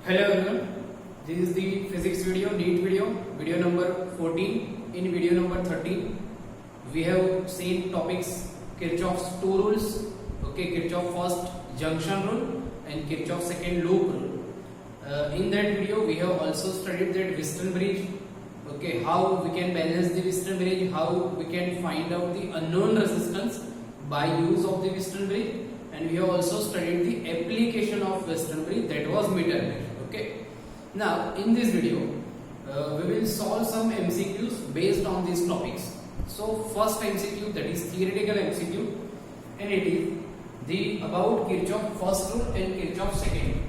Hello everyone, this is the physics video, NEET video number 14. In video number 13, we have seen topics Kirchhoff's two rules, okay, Kirchhoff first junction rule and Kirchhoff second loop rule. In that video, we have also studied that Wheatstone bridge, okay, how we can balance the Wheatstone bridge, how we can find out the unknown resistance by use of the Wheatstone bridge, and we have also studied the application of Wheatstone bridge, that was meter bridge. Okay. Now in this video we will solve some MCQs based on these topics. So first MCQ, that is theoretical MCQ, and it is the about Kirchhoff first rule and Kirchhoff second rule.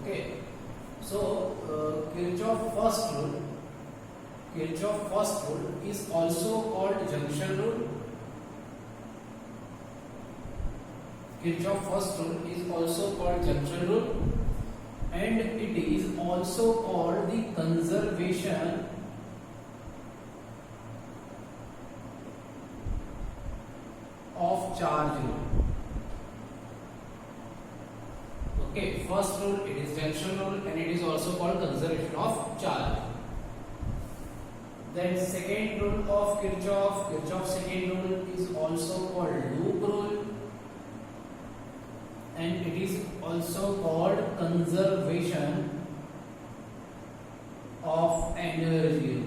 Okay. So Kirchhoff first rule is also called junction rule. Kirchhoff first rule is also called junction rule, and it is also called the conservation of charge rule. Okay, first rule it is junction rule and it is also called conservation of charge. Then second rule of Kirchhoff's second rule is also called loop rule, and it is also called conservation of energy.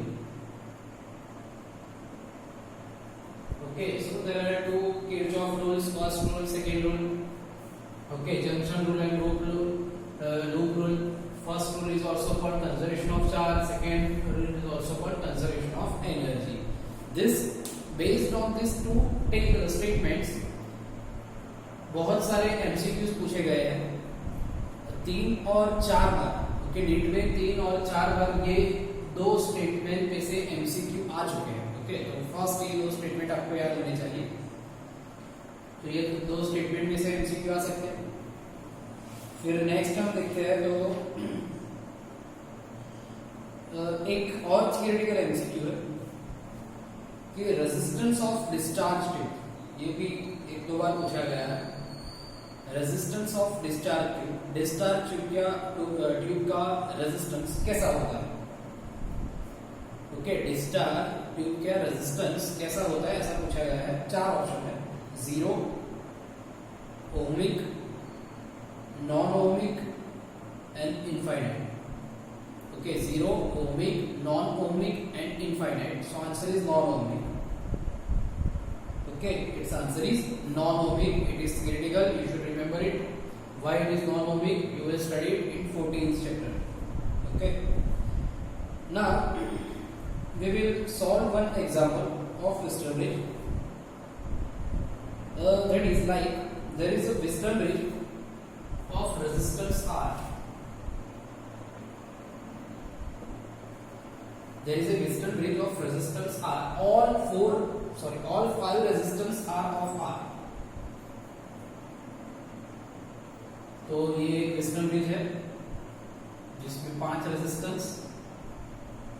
Okay, so there are two Kirchhoff rules, first rule, second rule. Okay, junction rule and loop rule. First rule is also called conservation of charge, second rule is also called conservation of energy. This, based on these two statements, बहुत सारे MCQs पूछे गए हैं 3 और 4 बार। Okay, NEET में 3 और 4 बार ये दो स्टेटमेंट में से MCQ आ चुके हैं। ओके, तो फर्स्ट ये दो स्टेटमेंट आपको याद होने चाहिए। तो ये दो स्टेटमेंट में से MCQ आ सकते हैं। फिर नेक्स्ट हम देखते हैं तो एक और थियोरेटिकल MCQ है कि रेजिस्टेंस ऑफ डिस्चार्ज ट्यूब, ये भी एक दो बार पूछा गया है। रेजिस्टेंस ऑफ डिस्चार्ज ट्यूब का रेजिस्टेंस कैसा होता है? ओके, डिस्चार्ज ट्यूब का रेजिस्टेंस कैसा होता है, ऐसा पूछा गया है। 4 ऑप्शन है, 0, ohmic, non ohmic and infinite. Okay, 0, ohmic, non ohmic and infinite. So answer is non ohmic. Okay, its answer is non-ohmic. It is theoretical. You should remember it. Why it is non-ohmic? You will study it in 14th chapter. Okay. Now we will solve one example of Wheatstone bridge. That is like there is a Wheatstone bridge of resistance R. There is a Wheatstone bridge of resistance R. All 5 resistance are of R. तो ये Wheatstone bridge है जिसमें 5 resistance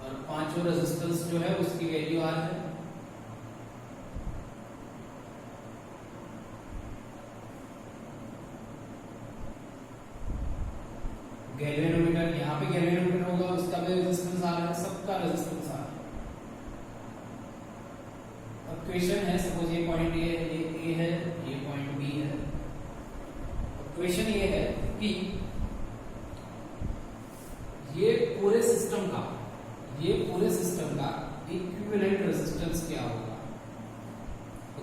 और 5 resistance जो है उसकी value R है। Galvanometer, यहाँ पे गैल्वेनोमीटर होगा, उसका भी रेजिस्टेंस R है, सबका रेजिस्टेंस R है। अब क्वेश्चन है, सपोज ये पॉइंट ये है, ये पॉइंट B है। अब क्वेश्चन ये है कि ये पूरे सिस्टम का इक्विवेलेंट रेजिस्टेंस क्या होगा?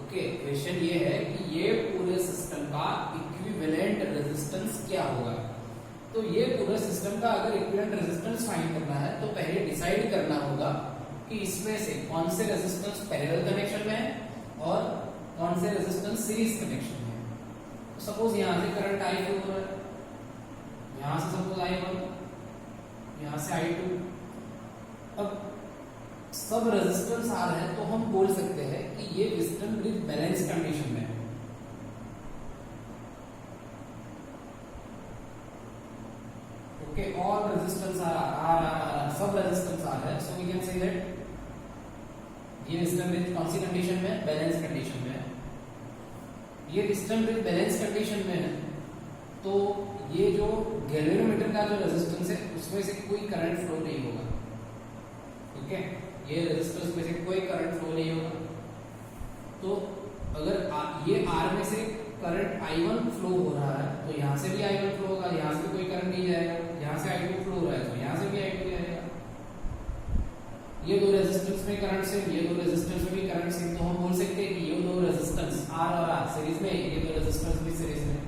ओके, क्वेश्चन ये है कि ये पूरे सिस्टम का इक्विवेलेंट रेजिस्टेंस क्या होगा? तो ये पूरे सिस्टम का अगर इक्विवेलेंट रेजिस्टेंस फाइंड करना है तो पहले डिसाइड करना होगा कि इसमें से कौन से रेजिस्टेंस पैरेलल कनेक्शन में है और कौन से रेजिस्टेंस सीरीज कनेक्शन में है। तो सपोज यहां से करंट I फ्लो हो रहा है, यहां से सपोज I1, यहां से I2। अब सब रेजिस्टेंस आ रहे हैं तो हम बोल सकते हैं कि ये Wheatstone ब्रिज बैलेंस कंडीशन में है। Okay, all resistance are सब resistance आ रहा है, so we can say that ये Wheatstone bridge कौन सी कंडीशन में है? बैलेंस कंडीशन में है। ये Wheatstone bridge बैलेंस कंडीशन में है तो ये जो गैल्वेनोमीटर का जो रेजिस्टेंस है उसमें से कोई करंट फ्लो नहीं होगा। ठीक है, ये रेजिस्टेंस में से कोई करंट फ्लो नहीं होगा। तो अगर ये R में से करंट I1 फ्लो हो रहा है तो यहाँ से भी I1 फ्लो होगा, यहाँ से कोई करंट नहीं जाएगा। यहाँ से I2 फ्लो हो रहा है तो यहाँ से भी I2 जाएगा। ये दो रेजिस्टेंस में करंट से, ये दो रेजिस्टेंस में भी करंट से, तो हम बोल सकते हैं कि ये दो रेजिस्टेंस R और R सीरीज में, ये दो रेजिस्टेंस भी सीरीज में।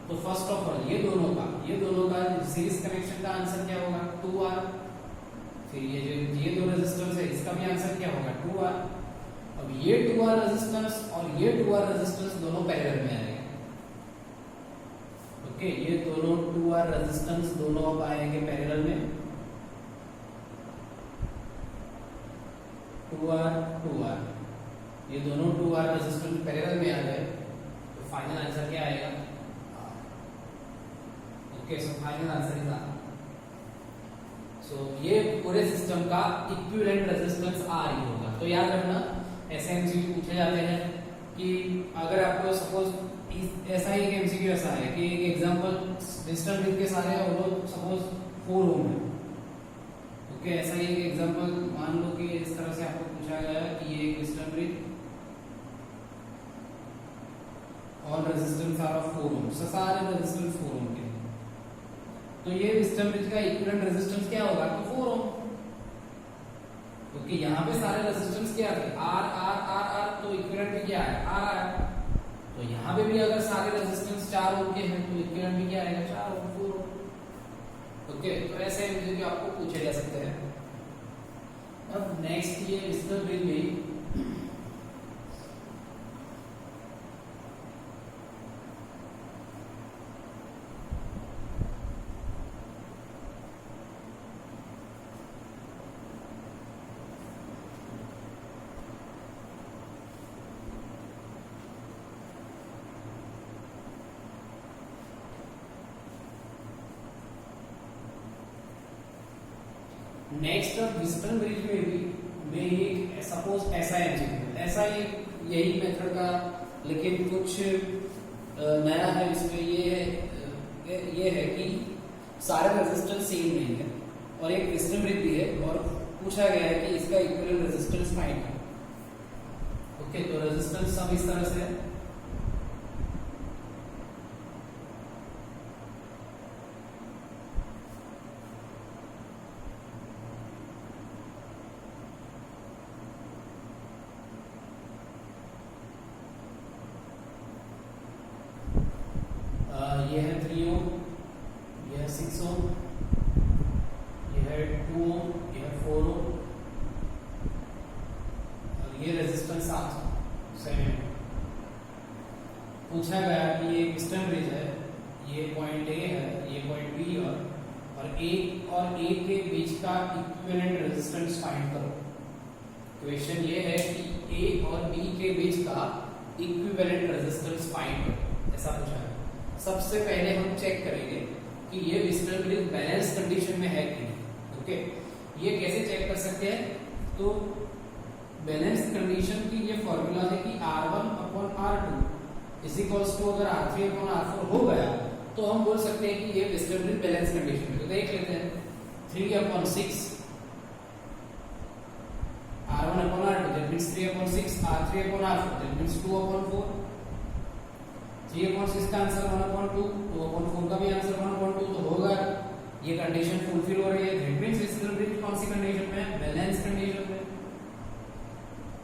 तो फर्स्ट ऑफ ऑल ये दोनों का सीरीज कनेक्शन का आंसर क्या होगा? 2R। फिर ये दो रेजिस्टेंस है, इसका भी आंसर क्या होगा? 2R। अब ये 2R रेजिस्टेंस और ये 2R रेजिस्टेंस दोनों पैरेलल में आएंगे। ओके, ये दोनों 2R रेजिस्टेंस दोनों अब आएंगे पैरेलल में। 2R ये दोनों 2R रेजिस्टेंस पैरेलल में आ गए तो फाइनल आंसर क्या आएगा? Okay, so final answer is R। सो ये पूरे सिस्टम का इक्विवेलेंट रेजिस्टेंस R ही होगा। तो याद रखना, ऐसे एमसीक्यू पूछे जाते हैं कि अगर आपको सपोज ऐसा ही एक एमसीक्यू ऐसा है कि एक एग्जांपल डिस्टेंस ब्रिज के सारे और वो सपोज 4 ओम है। ओके, ऐसा ही एक एग्जांपल मान लो कि इस तरह से आपको पूछा गया है कि ये एक डिस्टेंस ब्रिज और रेजिस्टेंस आर ऑफ 4 ओम, सारे रेजिस्टेंस 4 ओम के। तो ये डिस्टेंस ब्रिज का इक्विवेलेंट रेजिस्टेंस क्या होगा? तो 4 ओम। ओके, यहाँ पे सारे रेजिस्टेंस क्या थे? R, तो इक्विवेलेंट भी क्या है? R आया। तो यहाँ पे भी अगर सारे रेजिस्टेंस 4 ओम के हैं तो इक्विवेलेंट भी क्या आएगा? 4 ओम, 4 ओम। ओके, तो ऐसे एमसीक्यू आपको पूछे जा सकते हैं। अब नेक्स्ट ये डिस्टेंस ब्रिज में नेक्स्ट डिस्टेंस ब्रिज में एक सपोज ऐसा एमसीक्यू, ऐसा यही मेथड का, लेकिन कुछ नया है इसमें। ये है कि सारे रेजिस्टेंस सेम नहीं है और एक डिस्टेंस ब्रिज भी है और पूछा गया है कि इसका इक्विवेलेंट रेजिस्टेंस फाइंड करो। ओके, तो रेजिस्टेंस सब इस तरह से है। ये है 3 ओम, ये है 6 ओम, ये है 2 ओम, ये है 4 ओम और ये रेजिस्टेंस 7 पूछा गया कि ये डिस्टेंस ब्रिज है, ये पॉइंट ए है, ये पॉइंट बी और ए के बीच का इक्विवेलेंट रेजिस्टेंस फाइंड करो। क्वेश्चन ये है कि ए और बी के बीच का इक्विवेलेंट रेजिस्टेंस फाइंड करो, ऐसा पूछा है। सबसे पहले हम चेक करेंगे कि ये डिस्टेंस ब्रिज बैलेंस कंडीशन में है कि नहीं। ओके, ये कैसे चेक कर सकते हैं? तो बैलेंस कंडीशन की ये फॉर्मूला है कि R1/R2 इज इक्वल्स टू, अगर R3/R4 हो गया तो हम बोल सकते हैं कि ये डिस्टेंस ब्रिज बैलेंस कंडीशन में। तो देख लेते हैं, 3/6 R1/R2 that means 3/6, R3/R4 that means 2/4, 3/6 का आंसर 1/2, 2/4 का भी आंसर 1/2, तो होगा ये कंडीशन फुलफिल हो रही है। दैट मींस डिस्टेंस ब्रिज कौन सी कंडीशन में है? बैलेंस कंडीशन में।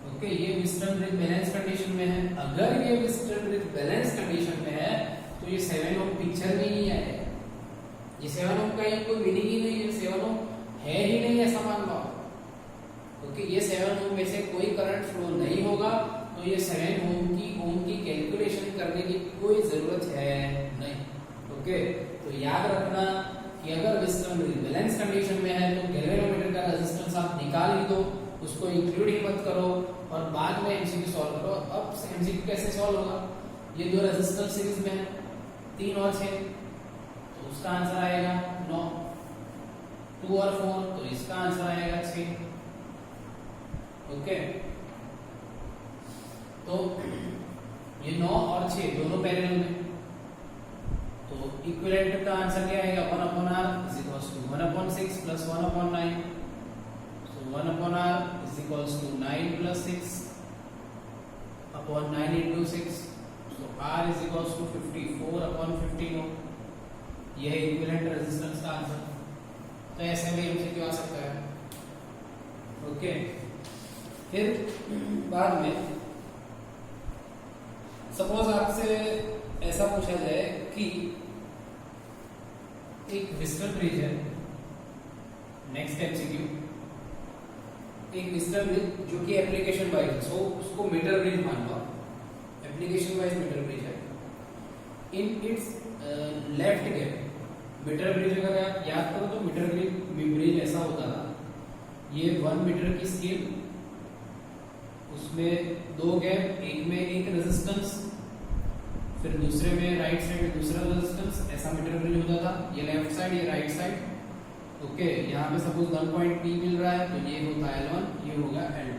ओके, ये डिस्टेंस ब्रिज बैलेंस कंडीशन में है। अगर ये डिस्टेंस ब्रिज बैलेंस कंडीशन में है तो ये 7 ओम पिक्चर में नहीं आएगा। ये 7 ओम का कोई मीनिंग ही नहीं है, 7 ओम है ही नहीं, ऐसा मान लो। ओके, ये 7 ओम में से कोई करंट फ्लो नहीं होगा, तो ये 7 ओम की कैलकुलेशन करने की कोई जरूरत है नहीं। ओके, तो याद रखना कि अगर डिस्टेंस ब्रिज बैलेंस कंडीशन में है तो गैल्वेनोमीटर का रेजिस्टेंस आप निकाल ही दो, उसको इंक्लूड ही मत करो और बाद में एमसीक्यू सॉल्व करो। अब एमसीक्यू कैसे सॉल्व होगा? ये दो रेजिस्टेंस सीरीज में है, 3 और 6, तो उसका आंसर आएगा 9। 2 और 4, तो इसका आंसर आएगा 6। ओके, तो ये 9 और 6 दोनों पैरेलल में, तो तो इक्विवेलेंट का आंसर क्या आएगा 1/r is equals to 1/6 plus 1/9, so 1/r is equals to 9 plus 6 upon 9 into 6, so r is equals to 54/15 ohm. यह है इक्विवेलेंट रेजिस्टेंस का आंसर। तो ऐसे में एमसीक्यू आ सकता है। ओके, फिर बाद में सपोज आपसे ऐसा पूछा जाए कि एक विस्कल ब्रिज है, नेक्स्ट एमसीक्यू, एक विस्कल ब्रिज जो कि एप्लीकेशन वाइज है, सो उसको मीटर ब्रिज मान लो, एप्लीकेशन वाइज मीटर ब्रिज है। In its left gap, metre bridge अगर आप याद करो तो मीटर ब्रिज ऐसा होता था, ये 1 मीटर की स्केल, उसमें 2 गैप, एक में एक रेजिस्टेंस, फिर दूसरे में राइट साइड में दूसरा रेजिस्टेंस, ऐसा मीटर ब्रिज होता था। ये लेफ्ट साइड, ये राइट साइड। ओके, यहाँ पे सपोज 1 पॉइंट P मिल रहा है तो ये होता है L1, ये होगा L2।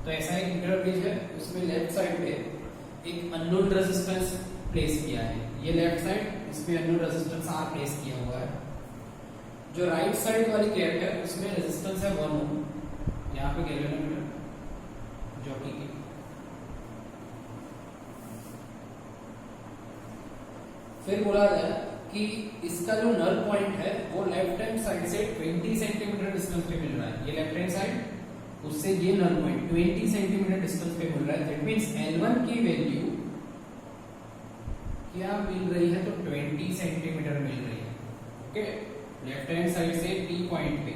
तो ऐसा एक मीटर ब्रिज है, उसमें लेफ्ट साइड पे एक अननोन रेजिस्टेंस प्लेस किया है, ये लेफ्ट साइड, इसमें अननोन रेजिस्टेंस R प्लेस किया हुआ है। जो राइट साइड वाली गैप है उसमें रेजिस्टेंस है 1 ओम, यहाँ पे गैल्वेनोमीटर जॉकी की। फिर बोला गया कि इसका जो नल पॉइंट है वो लेफ्ट हैंड साइड से 20 सेंटीमीटर डिस्टेंस पे मिल रहा है। ये लेफ्ट हैंड साइड, उससे ये नल पॉइंट 20 सेंटीमीटर डिस्टेंस पे मिल रहा है। दैट मींस L1 की वैल्यू क्या मिल रही है, तो 20 सेंटीमीटर मिल रही है। ओके, लेफ्ट हैंड साइड से P पॉइंट पे,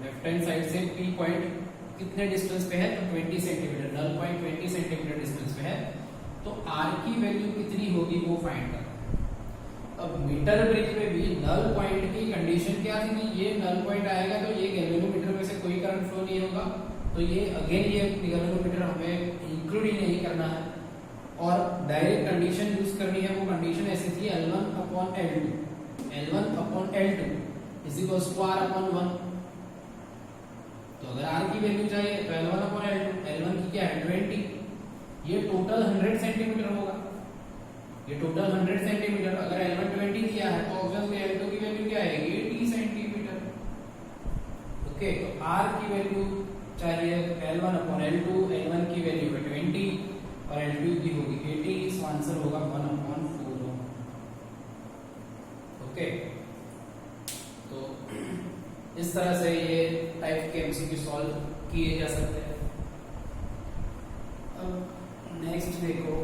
लेफ्ट हैंड साइड से P पॉइंट कितने डिस्टेंस पे है, तो 20 centimetre, null point 20 centimetre distance पे है। तो R की वैल्यू कितनी होगी वो फाइंड करना। अब मीटर ब्रिज में भी नल पॉइंट की कंडीशन क्या थी कि ये नल पॉइंट आएगा तो ये गैल्वेनोमीटर में से कोई करंट फ्लो नहीं होगा, तो ये अगेन ये गैल्वेनोमीटर हमें इंक्लूड ही नहीं करना है और डायरेक्ट कंडीशन यूज करनी है। वो कंडीशन ऐसी थी L1/L2, L1/L2 is equals to R/1। तो अगर R की वैल्यू चाहिए तो L1/L2, L1 की क्या है 20, ये टोटल 100 सेंटीमीटर होगा, ये टोटल 100 सेंटीमीटर। अगर L1 20 दिया है तो ऑब्वियसली L2 की वैल्यू क्या आएगी 80 सेंटीमीटर। ओके, तो R की वैल्यू चाहिए L1/L2, L1 की वैल्यू है 20 और L2 की होगी 80, इसका आंसर होगा 1/4। ओके, तो इस तरह से ये टाइप के एमसीक्यू सॉल्व किए जा सकते हैं। अब नेक्स्ट देखो,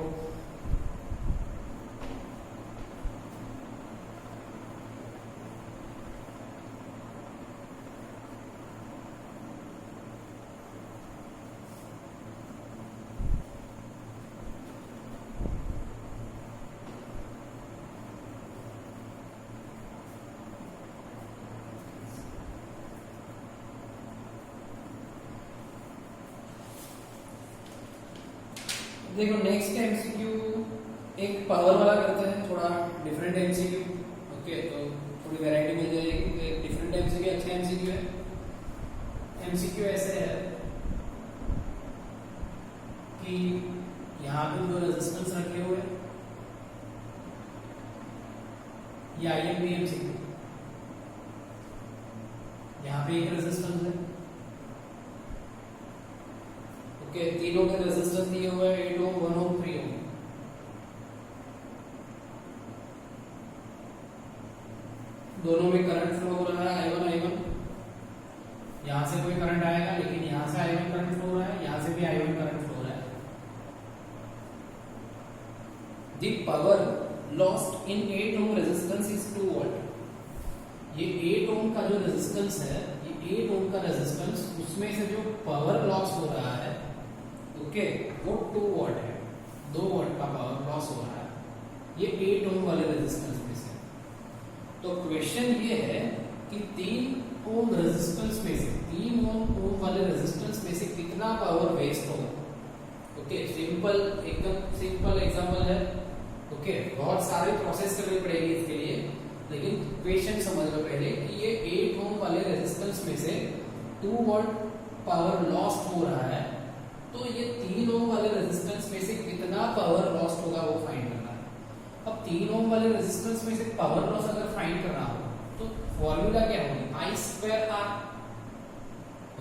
देखो नेक्स्ट एमसीक्यू एक पावर वाला करते हैं, थोड़ा डिफरेंट एमसीक्यू। ओके, तो थोड़ी वैरायटी मिल जाएगी। तो एक डिफरेंट एमसीक्यू अच्छा एमसीक्यू है। एमसीक्यू ऐसे है कि यहाँ पे 2 रेजिस्टेंस रखे हुए, ये आईएमपी एमसीक्यू, यहाँ पे एक रेजिस्टेंस है। ओके, तीनों के रेजिस्टेंस दिए हुए हैं 8 ओम, 1 ओम, 3 ओम। दोनों में करंट फ्लो हो रहा है I1। यहां से कोई करंट आएगा लेकिन यहां से I1 करंट फ्लो हो रहा है, यहां से भी I1 करंट फ्लो हो रहा है। The power lost in 8 ohm resistance is 2 volt. ये 8 ओम का जो रेजिस्टेंस है, ये 8 ओम का रेजिस्टेंस, उसमें से जो पावर लॉस हो रहा है ओके, वो 2 वॉट है, 2 वॉट का पावर लॉस हो रहा है ये 8 ओम वाले रेजिस्टेंस में से। तो क्वेश्चन ये है कि 3 ओम रेजिस्टेंस में से, 3 ओम वाले रेजिस्टेंस में से कितना पावर वेस्ट होगा। ओके, सिंपल, एकदम सिंपल एग्जांपल है। ओके, बहुत सारे प्रोसेस करनी पड़ेगी इसके लिए, लेकिन क्वेश्चन समझ लो पहले कि ये 8 ओम वाले रेजिस्टेंस में से 2 वॉट पावर लॉस्ट हो रहा है, तो ये 3 ओम वाले रेजिस्टेंस में से कितना पावर लॉस्ट होगा वो फाइंड करना है। अब अब 3 ओम वाले रेजिस्टेंस में से पावर लॉस अगर फाइंड करना हो तो फॉर्मूला क्या होगी, I square R.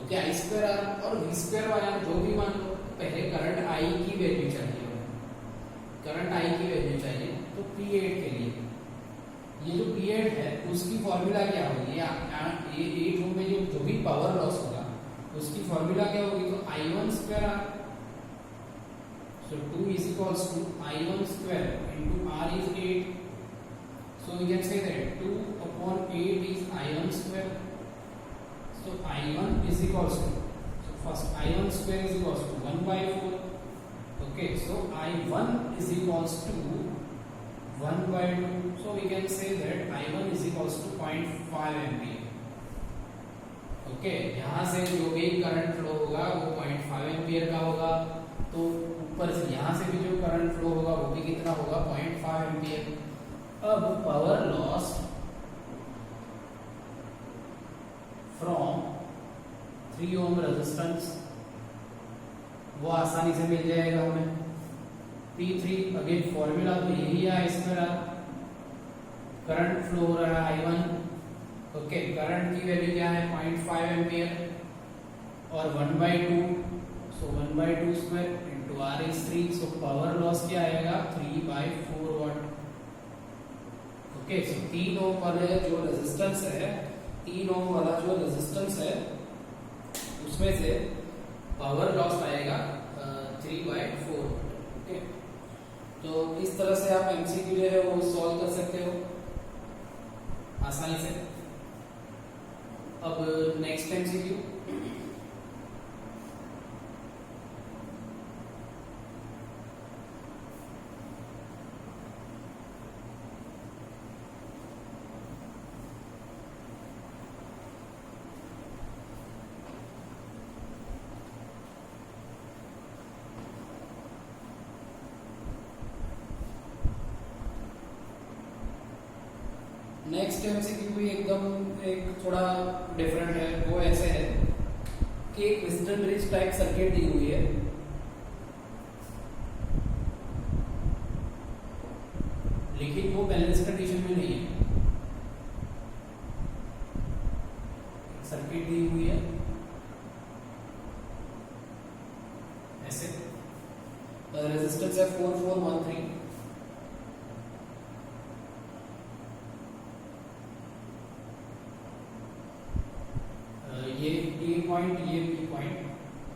Okay, I square R और वी स्क्वायर वाला जो भी मान लो, पहले करंट आई की वैल्यू चाहिए, करंट आई की वैल्यू चाहिए। तो P8 के लिए ये जो P8 है उसकी फॉर्मूला क्या होगी, ये 8 ओम में जो भी पावर लॉस होगा उसकी फॉर्मूला क्या होगी, तो I1 square R. So 2 is equals to I1 square into R is 8. So we can say that 2 upon 8 is I1 square. So I1 is equals to, so first I1 square is equals to 1 by 4. Okay, so I1 is equals to 1 by 2. So we can say that I1 is equals to 0.5 ampere. Okay, यहाँ से जो भी current flow होगा वो 0.5 ampere का होगा। तो ऊपर से यहाँ से भी जो करंट फ्लो होगा वो भी कितना होगा, 0.5 एम्पियर। अब power loss from 3 ohm resistance वो आसानी से मिल जाएगा हमें। P3 अगेन फॉर्मूला तो यही है, इसमें करंट फ्लो हो रहा है I1। ओके, करंट की वैल्यू क्या है, 0.5 एम्पियर और 1/2, सो 1/2 square into R is 3। So power loss क्या आएगा, 3/4 वाट। ओके, सो 3 ओम वाले जो रेजिस्टेंस है, 3 ओम वाला जो रेजिस्टेंस है उसमें से पावर लॉस आएगा 3/4। ओके, तो इस तरह से आप एमसीक्यू जो है वो सॉल्व कर सकते हो आसानी से। अब नेक्स्ट एमसीक्यू, नेक्स्ट एमसीक्यू भी एकदम एक थोड़ा डिफरेंट है। वो ऐसे है कि एक वेस्टर्न ब्रिज टाइप सर्किट दी हुई है, लेकिन वो बैलेंस कंडीशन में नहीं है। सर्किट दी हुई है ऐसे, रेजिस्टेंस है 4413, ये A पॉइंट, ये B पॉइंट,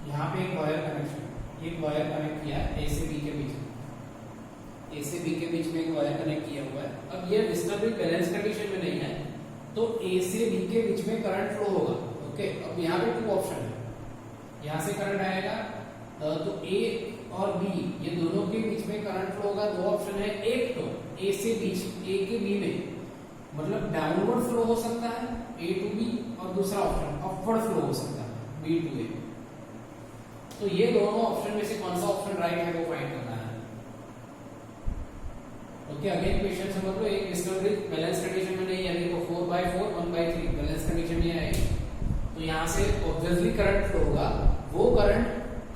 यहाँ पे एक वायर कनेक्शन, एक वायर कनेक्ट किया है A से B के बीच में, A से B के बीच में एक वायर कनेक्ट किया हुआ है। अब ये डिस्टर्ब बैलेंस कंडीशन में नहीं है, तो A से B के बीच में करंट फ्लो होगा। ओके, अब यहाँ पे 2 ऑप्शन है, यहाँ से करंट आएगा तो A और B ये दोनों के बीच में करंट फ्लो होगा। 2 ऑप्शन है, एक तो A से बीच, A के B में मतलब डाउनवर्ड फ्लो हो सकता है A टू B, और दूसरा ऑप्शन अपवर्ड फ्लो हो सकता है B टू A। तो ये दोनों ऑप्शन में से कौन सा ऑप्शन राइट है वो फाइंड करना है। ओके, अगेन क्वेश्चन समझ लो, एक डिस्टर्ब बैलेंस कंडीशन में नहीं है, देखो 4/4 1/3 बैलेंस कंडीशन में आएगी, तो यहाँ से ऑब्वियसली करंट फ्लो होगा। वो करंट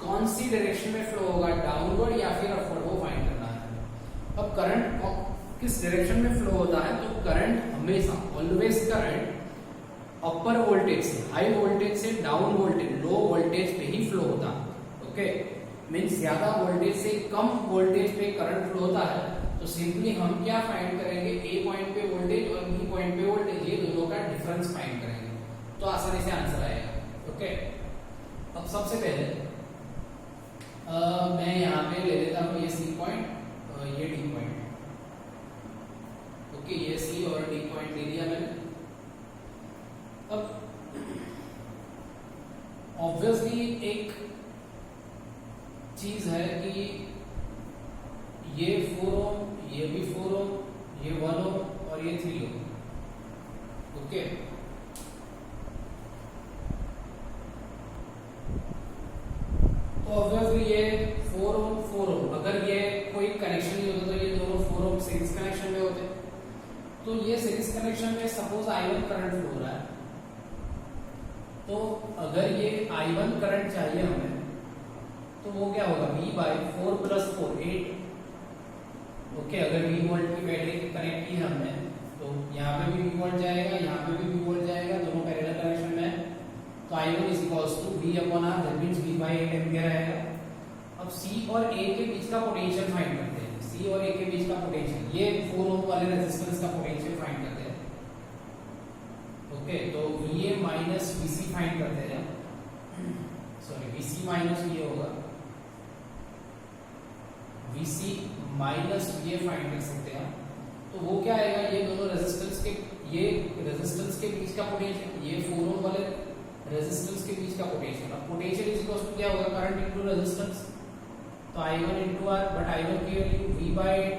कौन सी डायरेक्शन में फ्लो होगा, डाउनवर्ड या फिर अपवर्ड, वो फाइंड करना है। अब करंट किस डायरेक्शन में फ्लो होता है, तो करंट हमेशा ऑलवेज करंट अपर वोल्टेज से, हाई वोल्टेज से डाउन वोल्टेज, लो वोल्टेज पे ही फ्लो होता है। ओके, मींस ज्यादा वोल्टेज से कम वोल्टेज पे करंट फ्लो होता है, तो सिंपली हम क्या फाइंड करेंगे, A पॉइंट पे वोल्टेज और B पॉइंट पे वोल्टेज, ये दोनों का डिफरेंस फाइंड करेंगे, तो आसानी से आंसर आएगा। ओके, अब सबसे पहले मैं यहाँ पे ले लेता हूँ ये C पॉइंट और ये D पॉइंट। ओके, ये C और D पॉइंट ले लिया मैंने। अब ऑब्वियसली एक चीज है कि ये 4 ओम, ये भी 4 ओम, ये 1 ओम और ये 3 ओम। ओके, तो ऑब्वियसली ये 4 ओम 4 ओम, अगर ये कोई कनेक्शन नहीं होता तो ये दोनों 4 ओम सीरीज कनेक्शन में होते। तो ये सीरीज कनेक्शन में सपोज I1 करंट फ्लो हो रहा है, तो अगर ये I1 करंट चाहिए हमें, तो वो क्या होगा, B/4 + 4 8, ओके, अगर वी वोल्ट की बैटरी कनेक्ट की हमने तो यहाँ पे भी वी वोल्ट जाएगा, यहाँ पे भी वी वोल्ट जाएगा, दोनों पैरेलल कनेक्शन में है। तो I1 is equals to V upon R, that means V by 8 ampere आएगा। अब C और A के बीच का पोटेंशियल फाइंड करते हैं। C और A के बीच का पोटेंशियल, ये 4 ओम वाले रेजिस्टेंस का पोटेंशियल फाइंड करते हैं। ओके, तो VA माइनस VC फाइंड करते हैं। सॉरी, VC माइनस VA होगा, VC माइनस VA फाइंड कर सकते हैं। तो वो क्या आएगा, ये दोनों रेजिस्टेंस के बीच का पोटेंशियल, ये 4 ओम वाले रेजिस्टेंस के बीच का पोटेंशियल। अब पोटेंशियल इज इक्वल टू क्या होगा, करंट इनटू रेजिस्टेंस। तो I1 into R, but I1 की वैल्यू V बाय 8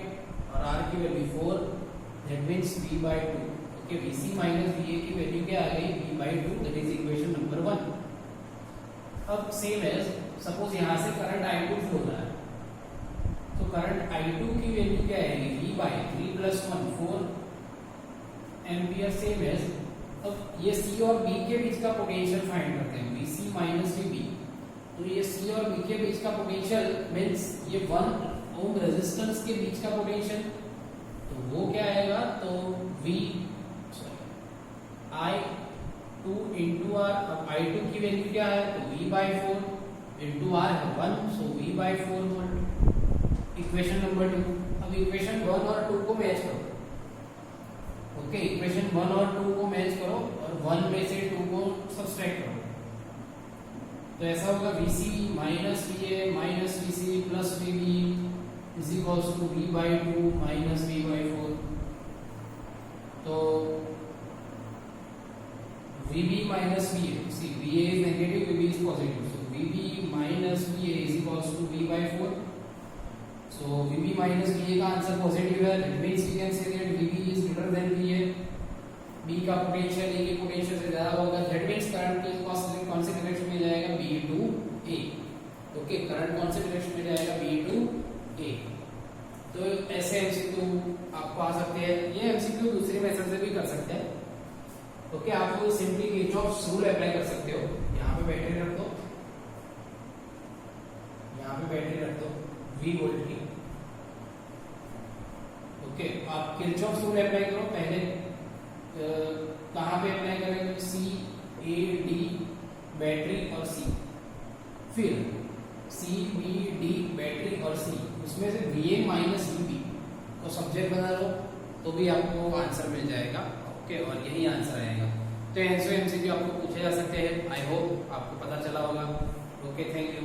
और R की value 4, that means V by 2। Okay, VC minus VA की वैल्यू क्या आ गई, V by 2, that is equation number 1। अब सेम एज सपोज यहां से करंट I2 फ्लो हो रहा है, तो करंट I2 की वैल्यू क्या आएगी, V by 3 plus 1 4 ampere. Same as अब ये C और B के बीच का पोटेंशियल फाइंड करते हैं, VC माइनस VB। तो ये C और B के बीच का पोटेंशियल मींस ये 1 ओम रेजिस्टेंस के बीच का पोटेंशियल, तो वो क्या आएगा, तो I2 इंटू R। अब I2 की वैल्यू क्या है, तो V बाय 4 इंटू R है 1, so V by 4 volt. Equation number 2। अब इक्वेशन 1 और 2 को मैच करो। ओके, इक्वेशन 1 और 2 को मैच करो और 1 में से 2 को सब्सट्रैक्ट करो, तो ऐसा होगा VC minus VA minus VC plus VB is equals to V by 2 minus V by 4। तो VB minus VA, see VA is negative, VB is positive, so VB minus VA is equals to V by 4। So VB minus VA का answer positive है, that means we can say that VB is greater than VA। B का potential A के potential से ज्यादा होगा, that means current की कौन से डायरेक्शन में जाएगा, B to A। Okay, current कौन से डायरेक्शन में जाएगा, B to A। तो ऐसे MCQ आपको आ सकते हैं, ये MCQ दूसरे मेथड से भी कर सकते हैं। ओके, आप सिंपली किरचॉफ्स रूल अप्लाई कर सकते हो। यहाँ पे बैटरी रख दो, यहाँ पे बैटरी रख दो V वोल्ट की। ओके, आप किरचॉफ्स रूल अप्लाई करो। पहले कहाँ पे अप्लाई करेंगे, C A D बैटरी और C, फिर C B D बैटरी और C, उसमें से VA माइनस VB को सब्जेक्ट बना लो तो भी आपको आंसर मिल जाएगा। ओके, और यही आंसर आएगा। तो MCQ आपको पूछे जा सकते हैं। आई होप आपको पता चला होगा। Okay, thank you.